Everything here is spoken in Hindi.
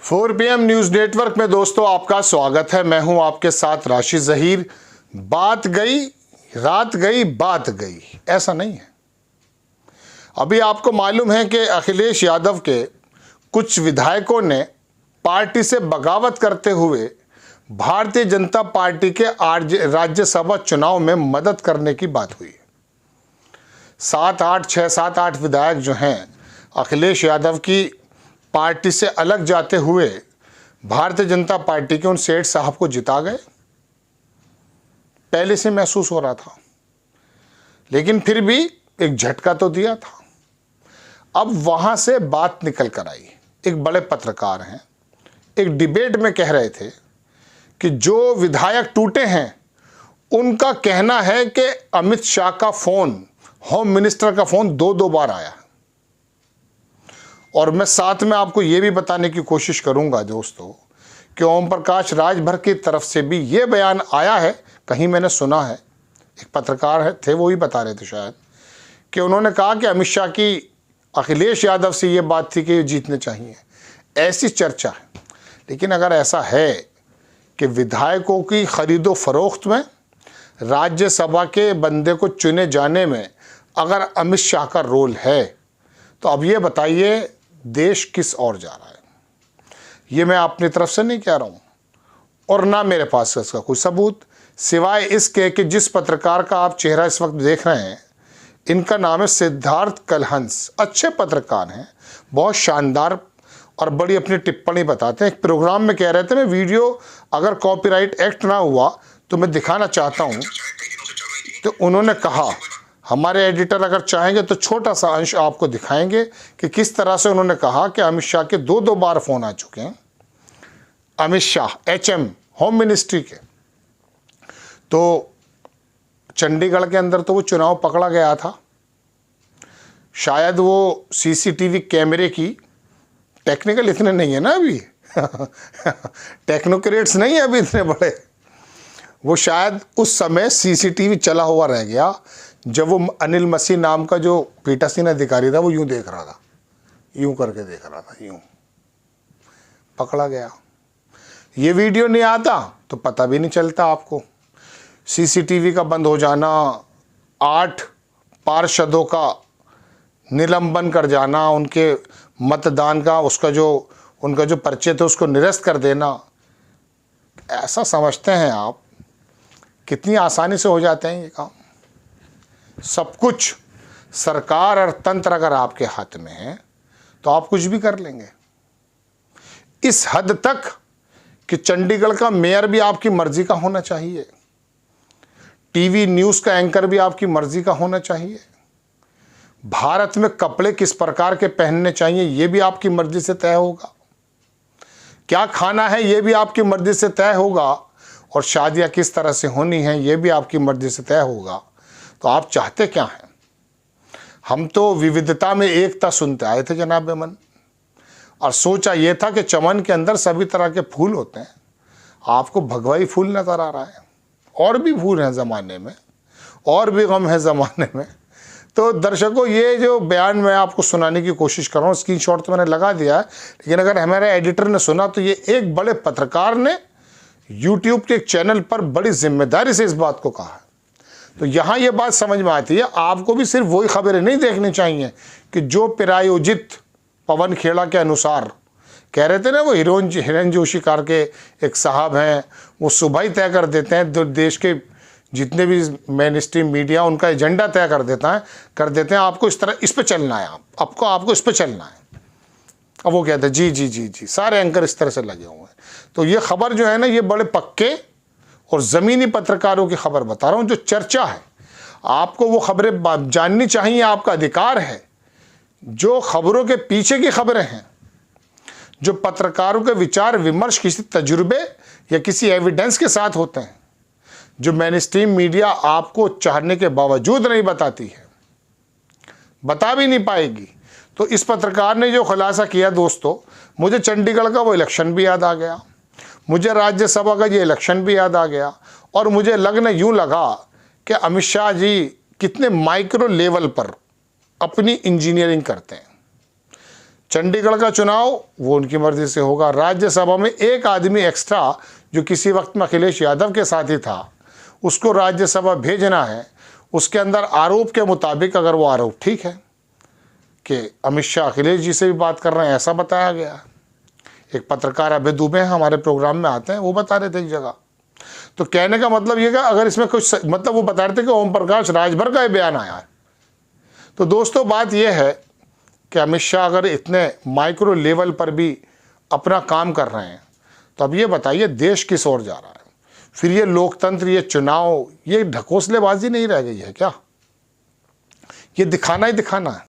4 PM न्यूज़ नेटवर्क में दोस्तों आपका स्वागत है। मैं हूं आपके साथ राशिद ज़हीर। बात गई, रात गई, बात गई, ऐसा नहीं है। अभी आपको मालूम है कि अखिलेश यादव के कुछ विधायकों ने पार्टी से बगावत करते हुए भारतीय जनता पार्टी के राज्यसभा चुनाव में मदद करने की बात हुई है। 6-8 विधायक जो हैं अखिलेश यादव की पार्टी से अलग जाते हुए भारतीय जनता पार्टी के उन सेठ साहब को जिता गए। पहले से महसूस हो रहा था, लेकिन फिर भी एक झटका तो दिया था। अब वहां से बात निकल कर आई। एक बड़े पत्रकार हैं, एक डिबेट में कह रहे थे कि जो विधायक टूटे हैं उनका कहना है कि अमित शाह का फोन, होम मिनिस्टर का फोन 2 बार आया। और मैं साथ में आपको ये भी बताने की कोशिश करूंगा दोस्तों कि ओम प्रकाश राजभर की तरफ से भी ये बयान आया है, कहीं मैंने सुना है, एक पत्रकार थे वो ही बता रहे थे शायद, कि उन्होंने कहा कि अमित शाह की अखिलेश यादव से ये बात थी कि ये जीतने चाहिए, ऐसी चर्चा है। लेकिन अगर ऐसा है कि विधायकों की खरीदो फरोख्त में, राज्यसभा के बंदे को चुने जाने में अगर अमित शाह का रोल है, तो अब ये बताइए देश किस ओर जा रहा है। ये मैं अपनी तरफ से नहीं कह रहा हूँ और ना मेरे पास इसका कोई सबूत, सिवाय इसके कि जिस पत्रकार का आप चेहरा इस वक्त देख रहे हैं, इनका नाम है सिद्धार्थ कलहंस। अच्छे पत्रकार हैं, बहुत शानदार और बड़ी अपनी टिप्पणी बताते हैं। एक प्रोग्राम में कह रहे थे, मैं वीडियो अगर कॉपीराइट एक्ट ना हुआ तो मैं दिखाना चाहता हूँ। तो उन्होंने कहा, हमारे एडिटर अगर चाहेंगे तो छोटा सा अंश आपको दिखाएंगे कि किस तरह से उन्होंने कहा कि अमित शाह के 2 बार फोन आ चुके हैं। Amit Shah HM home ministry के, तो चंडीगढ़ के अंदर तो वो चुनाव पकड़ा गया था। शायद वो CCTV कैमरे की टेक्निकल इतने नहीं है ना अभी टेक्नोक्रेट्स नहीं है अभी इतने बड़े। वो शायद उस समय CCTV चला हुआ रह गया जब वो अनिल मसीह नाम का जो पीठासीन अधिकारी था वो यूं देख रहा था, यूं करके देख रहा था, यूं पकड़ा गया। ये वीडियो नहीं आता तो पता भी नहीं चलता आपको। CCTV का बंद हो जाना, 8 पार्षदों का निलंबन कर जाना, उनके मतदान का उनका जो पर्चे थे उसको निरस्त कर देना, ऐसा समझते हैं आप कितनी आसानी से हो जाते हैं ये काम। सब कुछ सरकार और तंत्र अगर आपके हाथ में है तो आप कुछ भी कर लेंगे। इस हद तक कि चंडीगढ़ का मेयर भी आपकी मर्जी का होना चाहिए, टीवी न्यूज़ का एंकर भी आपकी मर्जी का होना चाहिए, भारत में कपड़े किस प्रकार के पहनने चाहिए ये भी आपकी मर्जी से तय होगा, क्या खाना है ये भी आपकी मर्जी से तय होगा, और शादियां किस तरह से होनी हैं ये भी आपकी मर्जी से तय होगा। तो आप चाहते क्या हैं? हम तो विविधता में एकता सुनते आए थे जनाब मन, और सोचा ये था कि चमन के अंदर सभी तरह के फूल होते हैं। आपको भगवाई फूल नजर आ रहा है, और भी फूल हैं ज़माने में, और भी गम है ज़माने में। तो दर्शकों, ये जो बयान मैं आपको सुनाने की कोशिश कर रहा हूँ, स्क्रीनशॉट तो मैंने लगा दिया है, लेकिन अगर हमारे एडिटर ने सुना तो ये एक बड़े पत्रकार ने YouTube के एक चैनल पर बड़ी जिम्मेदारी से इस बात को कहा है। तो यहाँ ये बात समझ में आती है, आपको भी सिर्फ वही खबरें नहीं देखनी चाहिए कि जो प्रायोजित पवन खेड़ा के अनुसार कह रहे थे ना, वो हिरेन जोशी कार के एक साहब हैं, वो सुबह ही तय कर देते हैं, देश के जितने भी मेन स्ट्रीम मीडिया उनका एजेंडा तय कर देते हैं आपको इस तरह, इस पे चलना है, आपको इस पे चलना है। अब वो कहते हैं जी जी जी जी, सारे एंकर इस तरह से लगे हुए हैं। तो ये खबर जो है ना, ये बड़े पक्के और ज़मीनी पत्रकारों की खबर बता रहा हूँ, जो चर्चा है। आपको वो खबरें जाननी चाहिए, आपका अधिकार है। जो खबरों के पीछे की खबरें हैं, जो पत्रकारों के विचार विमर्श किसी तजुर्बे या किसी एविडेंस के साथ होते हैं, जो मेन स्ट्रीम मीडिया आपको चाहने के बावजूद नहीं बताती है, बता भी नहीं पाएगी। तो इस पत्रकार ने जो खुलासा किया दोस्तों, मुझे चंडीगढ़ का वो इलेक्शन भी याद आ गया, मुझे राज्यसभा का ये इलेक्शन भी याद आ गया, और मुझे यूं लगा कि अमित शाह जी कितने माइक्रो लेवल पर अपनी इंजीनियरिंग करते हैं। चंडीगढ़ का चुनाव वो उनकी मर्जी से होगा। राज्यसभा में एक आदमी एक्स्ट्रा जो किसी वक्त में अखिलेश यादव के साथ ही था, उसको राज्यसभा भेजना है। उसके अंदर आरोप के मुताबिक, अगर वो आरोप ठीक है कि अमित शाह अखिलेश जी से भी बात कर रहे हैं, ऐसा बताया गया। एक पत्रकार अभय दुबे हमारे प्रोग्राम में आते हैं, वो बता रहे थे एक जगह। तो कहने का मतलब ये कि अगर इसमें कुछ मतलब वो बता रहे थे कि ओम प्रकाश राजभर का ये बयान आया है। तो दोस्तों बात यह है कि अमित शाह अगर इतने माइक्रो लेवल पर भी अपना काम कर रहे हैं, तो अब ये बताइए देश किस ओर जा रहा है? फिर ये लोकतंत्र, ये चुनाव, ये ढकोसलेबाजी नहीं रह गई है क्या? ये दिखाना ही दिखाना है।